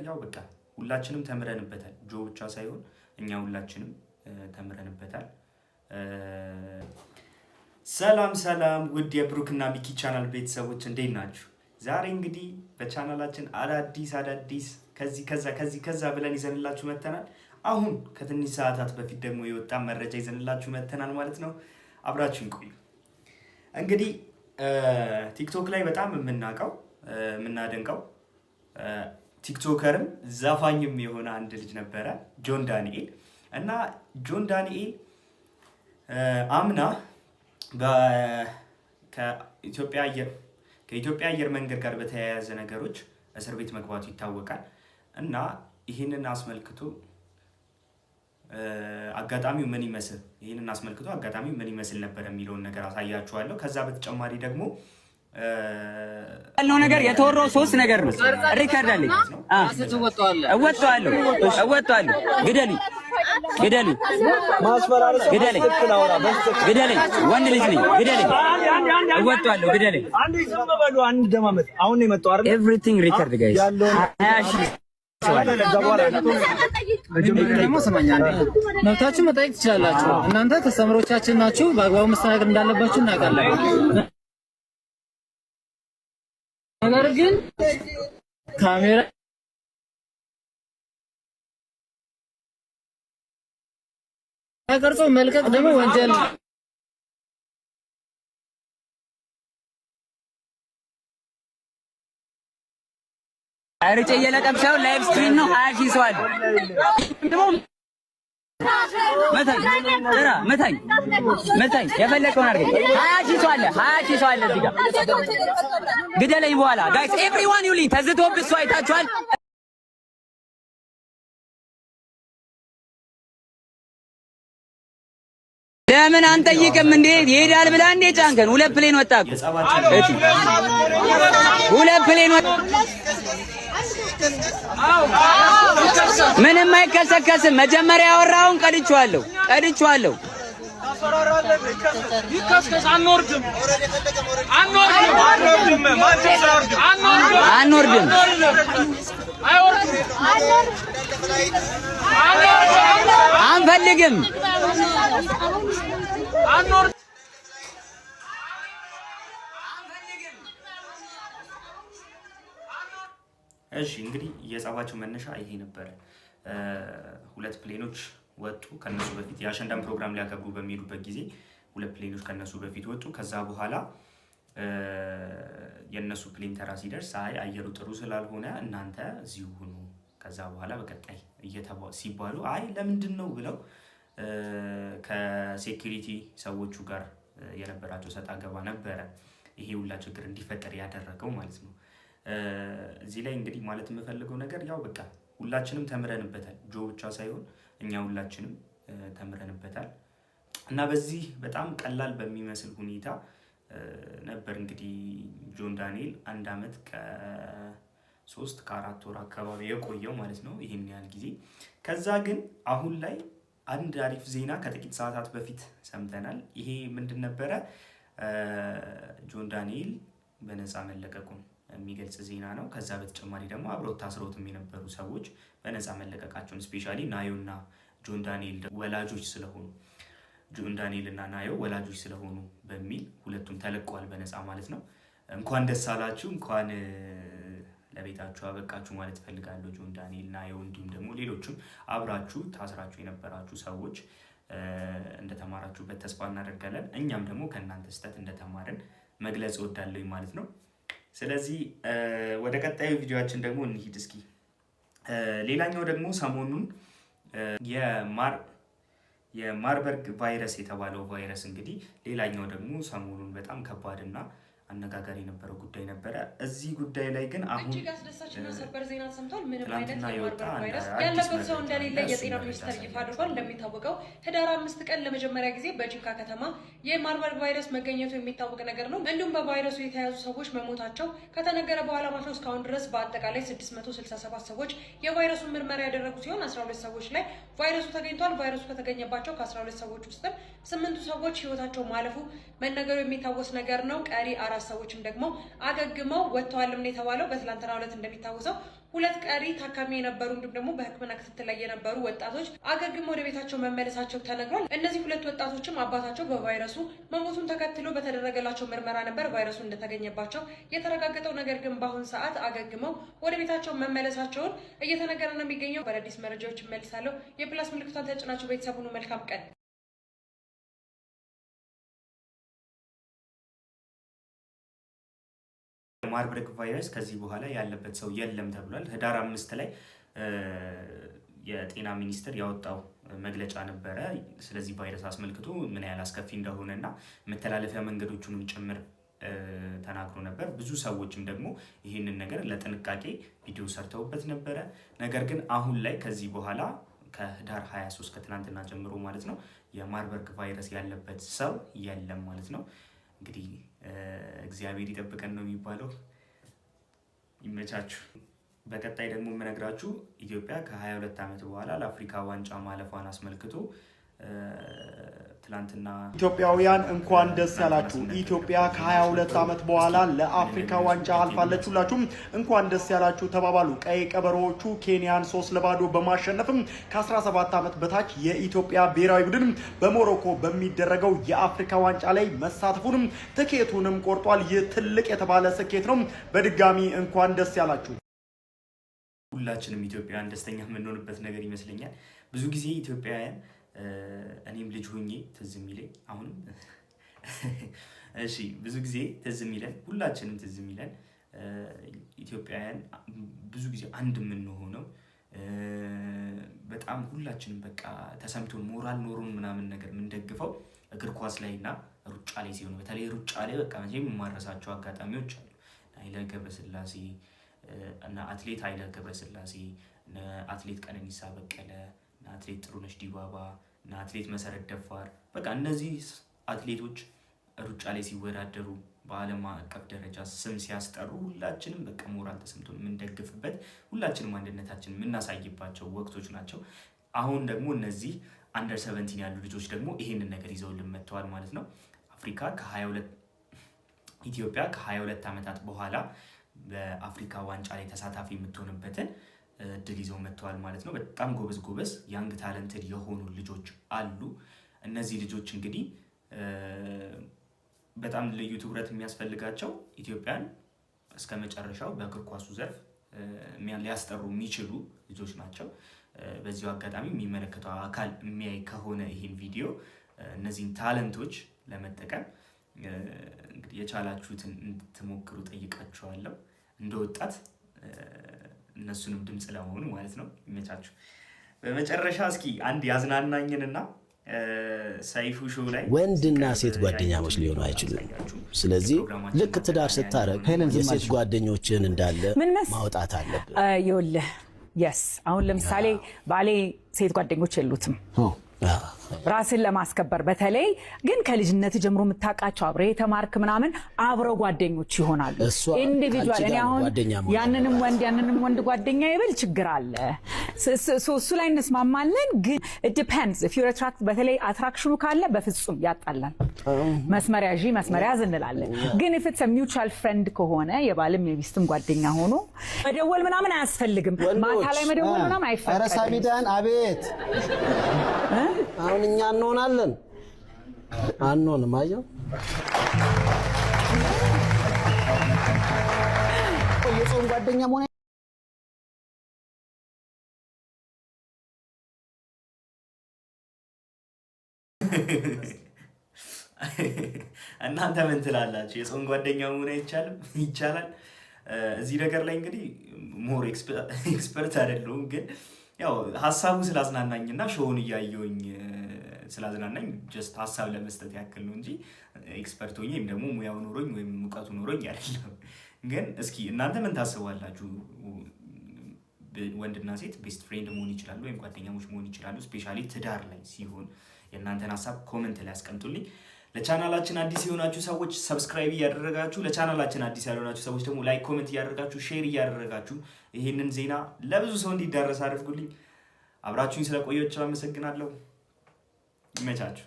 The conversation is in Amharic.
ያው በቃ ሁላችንም ተምረንበታል። ጆ ብቻ ሳይሆን እኛ ሁላችንም ተምረንበታል። ሰላም ሰላም ውድ የብሩክና ሚኪ ቻናል ቤተሰቦች እንዴት ናችሁ? ዛሬ እንግዲህ በቻናላችን አዳዲስ ከዚህ ከዛ ብለን ይዘንላችሁ መተናል። አሁን ከትንሽ ሰዓታት በፊት ደግሞ የወጣ መረጃ ይዘንላችሁ መተናል ማለት ነው። አብራችሁን ቆዩ። እንግዲህ ቲክቶክ ላይ በጣም የምናደንቀው ቲክቶከርም ዘፋኝም የሆነ አንድ ልጅ ነበረ፣ ጆን ዳንኤል እና ጆን ዳንኤል አምና ከኢትዮጵያ አየር መንገድ ጋር በተያያዘ ነገሮች እስር ቤት መግባቱ ይታወቃል። እና ይህንን አስመልክቶ አጋጣሚው ምን ይመስል ነበር የሚለውን ነገር አሳያችኋለሁ። ከዛ በተጨማሪ ደግሞ ያለው ነገር የተወራው ሶስት ነገር ነው። ሪካርድ አለኝ። እወጣለሁ። ግደሉኝ። ወንድ ልጅ ነኝ። እወጣለሁ። ግደሉኝ። አሁን ነው የመጣው አይደል? ኤቭሪቲንግ ሪካርድ ጋይስ። ደግሞ ስማኛ መብታችሁ መጠየቅ ትችላላችሁ። እናንተ ከስተመሮቻችን ናችሁ። በአግባቡ መስተናገድ እንዳለባችሁ እናውቃለን። ነገር ግን ካሜራ ቀርጾ መልቀቅ ደግሞ ወንጀል። አይርጬ እየለቀምሻው ላይቭ ስትሪም ነው። 20 ሺህ ሰው አለ። መታኝ የፈለከውን አድርገኝ። 20 ሺህ ሰው አለ እዚህ ጋር ግደለኝ። በኋላ ጋይስ ኤቭሪዋን ዩሊ ተዝቶብህ እሱ አይታችኋል። ለምን አንጠይቅም እንዴ? ይሄዳል ብላ እንዴ ጫንከን? ሁለት ፕሌን ወጣ እኮ ምንም አይከሰከስም። መጀመሪያ ያወራውን ቀድቼዋለሁ። አንወርድም። አንፈልግም። እሺ እንግዲህ የጸባቸው መነሻ ይሄ ነበረ። ሁለት ፕሌኖች ወጡ ከነሱ በፊት የአሸንዳን ፕሮግራም ሊያከብሩ በሚሄዱበት ጊዜ ሁለት ፕሌኖች ከነሱ በፊት ወጡ። ከዛ በኋላ የነሱ ፕሌን ተራ ሲደርስ አየሩ ጥሩ ስላልሆነ እናንተ እዚሁ ሁኑ፣ ከዛ በኋላ በቀጣይ ሲባሉ ለምንድን ነው ብለው ከሴኩሪቲ ሰዎቹ ጋር የነበራቸው ሰጣ ገባ ነበረ ይሄ ሁላ ችግር እንዲፈጠር ያደረገው ማለት ነው። እዚህ ላይ እንግዲህ ማለት የምፈልገው ነገር ያው በቃ ሁላችንም ተምረንበታል። ጆ ብቻ ሳይሆን እኛ ሁላችንም ተምረንበታል እና በዚህ በጣም ቀላል በሚመስል ሁኔታ ነበር እንግዲህ ጆን ዳንኤል 1 ዓመት ከ3-4 ወር አካባቢ የቆየው ማለት ነው፣ ይሄን ያህል ጊዜ። ከዛ ግን አሁን ላይ አንድ አሪፍ ዜና ከጥቂት ሰዓታት በፊት ሰምተናል። ይሄ ምንድን ነበረ? ጆን ዳንኤል በነፃ መለቀቁን የሚገልጽ ዜና ነው። ከዛ በተጨማሪ ደግሞ አብረው ታስረውትም የነበሩ ሰዎች በነፃ መለቀቃቸውን ስፔሻሊ ናዮና ጆን ዳንኤል ወላጆች ስለሆኑ በሚል ሁለቱም ተለቀዋል በነፃ ማለት ነው። እንኳን ደስ አላችሁ፣ እንኳን ለቤታችሁ አበቃችሁ ማለት ፈልጋለሁ። ጆን ዳንኤል፣ ናዮ እንዲሁም ደግሞ ሌሎችም አብራችሁ ታስራችሁ የነበራችሁ ሰዎች እንደተማራችሁበት ተስፋ እናደርጋለን። እኛም ደግሞ ከእናንተ ስህተት እንደተማርን መግለጽ እወዳለሁ ማለት ነው። ስለዚህ ወደ ቀጣዩ ቪዲዮአችን ደግሞ እንሂድ እስኪ። ሌላኛው ደግሞ ሰሞኑን የማርበርግ ቫይረስ የተባለው ቫይረስ እንግዲህ ሌላኛው ደግሞ ሰሞኑን በጣም ከባድና አነጋጋሪ የነበረው ጉዳይ ነበረ። እዚህ ጉዳይ ላይ ግን አሁን እጅግ አስደሳችና ሰበር ዜና ተሰምቷል። ምንም አይነት የማርበርግ ቫይረስ ያለበት ሰው እንደሌለ የጤና ሚኒስቴር ይፋ አድርጓል። እንደሚታወቀው ህዳር 5 ቀን ለመጀመሪያ ጊዜ በጂካ ከተማ የማርበርግ ቫይረስ መገኘቱ የሚታወቅ ነገር ነው። እንዲሁም በቫይረሱ የተያዙ ሰዎች መሞታቸው ከተነገረ በኋላ ማሻው እስካሁን ድረስ በአጠቃላይ 667 ሰዎች የቫይረሱን ምርመራ ያደረጉ ሲሆን 12 ሰዎች ላይ ቫይረሱ ተገኝቷል። ቫይረሱ ከተገኘባቸው ከ12 ሰዎች ውስጥም 8 ሰዎች ህይወታቸው ማለፉ መነገሩ የሚታወስ ነገር ነው። ቀሪ 4 ሰዎችም ደግሞ አገግመው ወጥተዋል ነው የተባለው። በትላንትናው ዕለት እንደሚታወሰው ሁለት ቀሪ ታካሚ የነበሩ እንዲሁም ደግሞ በሕክምና ክትትል ላይ የነበሩ ወጣቶች አገግመው ወደ ቤታቸው መመለሳቸው ተነግሯል። እነዚህ ሁለት ወጣቶችም አባታቸው በቫይረሱ መሞቱን ተከትሎ በተደረገላቸው ምርመራ ነበር ቫይረሱ እንደተገኘባቸው የተረጋገጠው። ነገር ግን በአሁን ሰዓት አገግመው ወደ ቤታቸው መመለሳቸውን እየተነገረ ነው የሚገኘው። በአዳዲስ መረጃዎች እመልሳለሁ። የፕላስ ምልክቷን ተጭናችሁ ቤተሰብ ሁኑ። መልካም ቀን። ማርበርግ ቫይረስ ከዚህ በኋላ ያለበት ሰው የለም ተብሏል። ህዳር 5 ላይ የጤና ሚኒስቴር ያወጣው መግለጫ ነበረ። ስለዚህ ቫይረስ አስመልክቶ ምን ያህል አስከፊ እንደሆነና መተላለፊያ መንገዶቹንም ጭምር ተናግሮ ነበር። ብዙ ሰዎችም ደግሞ ይህንን ነገር ለጥንቃቄ ቪዲዮ ሰርተውበት ነበረ። ነገር ግን አሁን ላይ ከዚህ በኋላ ከህዳር 23 ከትናንትና ጀምሮ ማለት ነው የማርበርግ ቫይረስ ያለበት ሰው የለም ማለት ነው። እንግዲህ እግዚአብሔር ይጠብቀን ነው የሚባለው። ይመቻችሁ። በቀጣይ ደግሞ የምነግራችሁ ኢትዮጵያ ከ22 ዓመት በኋላ ለአፍሪካ ዋንጫ ማለፏን አስመልክቶ ትላንትና ኢትዮጵያውያን እንኳን ደስ ያላችሁ። ኢትዮጵያ ከ22 ዓመት በኋላ ለአፍሪካ ዋንጫ አልፋለች። ሁላችሁም እንኳን ደስ ያላችሁ ተባባሉ። ቀይ ቀበሮዎቹ ኬንያን 3-0 በማሸነፍም ከ17 ዓመት በታች የኢትዮጵያ ብሔራዊ ቡድን በሞሮኮ በሚደረገው የአፍሪካ ዋንጫ ላይ መሳተፉንም ትኬቱንም ቆርጧል። ይህ ትልቅ የተባለ ስኬት ነው። በድጋሚ እንኳን ደስ ያላችሁ። ሁላችንም ኢትዮጵያውያን ደስተኛ የምንሆንበት ነገር ይመስለኛል። ብዙ ጊዜ ኢትዮጵያውያን እኔም ልጅ ሆኜ ትዝ የሚለኝ አሁንም እሺ ብዙ ጊዜ ትዝ የሚለን ሁላችንም ትዝ የሚለን ኢትዮጵያውያን ብዙ ጊዜ አንድ የምንሆነው በጣም ሁላችንም በቃ ተሰምቶን ሞራል ኖሮን ምናምን ነገር የምንደግፈው እግር ኳስ ላይና ሩጫ ላይ ሲሆን በተለይ ሩጫ ላይ በቃ መቼም የማረሳቸው አጋጣሚዎች አሉ። ኃይለ ገብረስላሴ እና አትሌት ኃይለ ገብረስላሴ እና አትሌት ቀነኒሳ በቀለ እና አትሌት ጥሩነሽ ዲባባ እና አትሌት መሰረት ደፋር በቃ እነዚህ አትሌቶች ሩጫ ላይ ሲወዳደሩ በዓለም አቀፍ ደረጃ ስም ሲያስጠሩ ሁላችንም በቃ ሞራል ተሰምቶን የምንደግፍበት ሁላችንም አንድነታችንን የምናሳይባቸው ወቅቶች ናቸው። አሁን ደግሞ እነዚህ አንደር 17 ያሉ ልጆች ደግሞ ይሄንን ነገር ይዘውልን መጥተዋል ማለት ነው። ኢትዮጵያ ከ22 ዓመታት በኋላ በአፍሪካ ዋንጫ ላይ ተሳታፊ የምትሆንበትን እድል ይዘው መጥተዋል ማለት ነው። በጣም ጎበዝ ያንግ ታለንትድ የሆኑ ልጆች አሉ። እነዚህ ልጆች እንግዲህ በጣም ልዩ ትኩረት የሚያስፈልጋቸው ኢትዮጵያን እስከ መጨረሻው በእግር ኳሱ ዘርፍ ሊያስጠሩ የሚችሉ ልጆች ናቸው። በዚሁ አጋጣሚ የሚመለከተው አካል የሚያይ ከሆነ ይህን ቪዲዮ እነዚህን ታለንቶች ለመጠቀም እንግዲህ የቻላችሁትን እንድትሞክሩ ጠይቃችኋለሁ። እንደ ወጣት እነሱንም ድምጽ ለመሆኑ ማለት ነው። ይመቻችሁ። በመጨረሻ እስኪ አንድ ያዝናናኝንና ሰይፉ ሾው ላይ ወንድና ሴት ጓደኛሞች ሊሆኑ አይችሉም። ስለዚህ ልክ ትዳር ስታረግ የሴት ጓደኞችን እንዳለ ማውጣት አለብን። ይኸውልህ አሁን ለምሳሌ ባሌ ሴት ጓደኞች የሉትም። ራስን ለማስከበር በተለይ ግን ከልጅነት ጀምሮ የምታውቃቸው አብረህ የተማርክ ምናምን አብረው ጓደኞች ይሆናሉ። ኢንዲቪጁዋል እኔ አሁን ያንንም ወንድ ጓደኛ ይብል ችግር አለ። እሱ ላይ እንስማማለን። ግን it depends if you're attracted በተለይ አትራክሽኑ ካለ በፍጹም ያጣላል። መስመር ያዝ እንላለን። ግን if it's a mutual friend ከሆነ የባልም የሚስትም ጓደኛ ሆኖ መደወል ምናምን አያስፈልግም። ማታ ላይ መደወል ምናምን አይፈልግም። ኧረ ሳሚዳን አቤት አሁን እኛ እንሆናለን አንሆንም። አየው የጾም ጓደኛ ሆነ እናንተ ምን ትላላችሁ? የጾም ጓደኛ መሆን አይቻልም? ይቻላል። እዚህ ነገር ላይ እንግዲህ ሞር ኤክስፐርት አይደለሁም ግን ያው ሀሳቡ ስላዝናናኝና ሾውን እያየሁኝ ስላዝናናኝ ጀስት ሀሳብ ለመስጠት ያክል ነው እንጂ ኤክስፐርት ሆኜ ወይም ደግሞ ሙያው ኖሮኝ ወይም ሙቀቱ ኖሮኝ አይደለም። ግን እስኪ እናንተ ምን ታስባላችሁ? ወንድና ሴት ቤስት ፍሬንድ መሆን ይችላሉ ወይም ጓደኛሞች መሆን ይችላሉ? ስፔሻሊ ትዳር ላይ ሲሆን የእናንተን ሀሳብ ኮሜንት ላይ አስቀምጡልኝ። ለቻናላችን አዲስ የሆናችሁ ሰዎች ሰብስክራይብ እያደረጋችሁ፣ ለቻናላችን አዲስ ያልሆናችሁ ሰዎች ደግሞ ላይክ፣ ኮሜንት እያደረጋችሁ፣ ሼር እያደረጋችሁ ይህንን ዜና ለብዙ ሰው እንዲዳረስ አድርጉልኝ። አብራችሁኝ ስለቆያችሁ አመሰግናለሁ። ይመቻችሁ።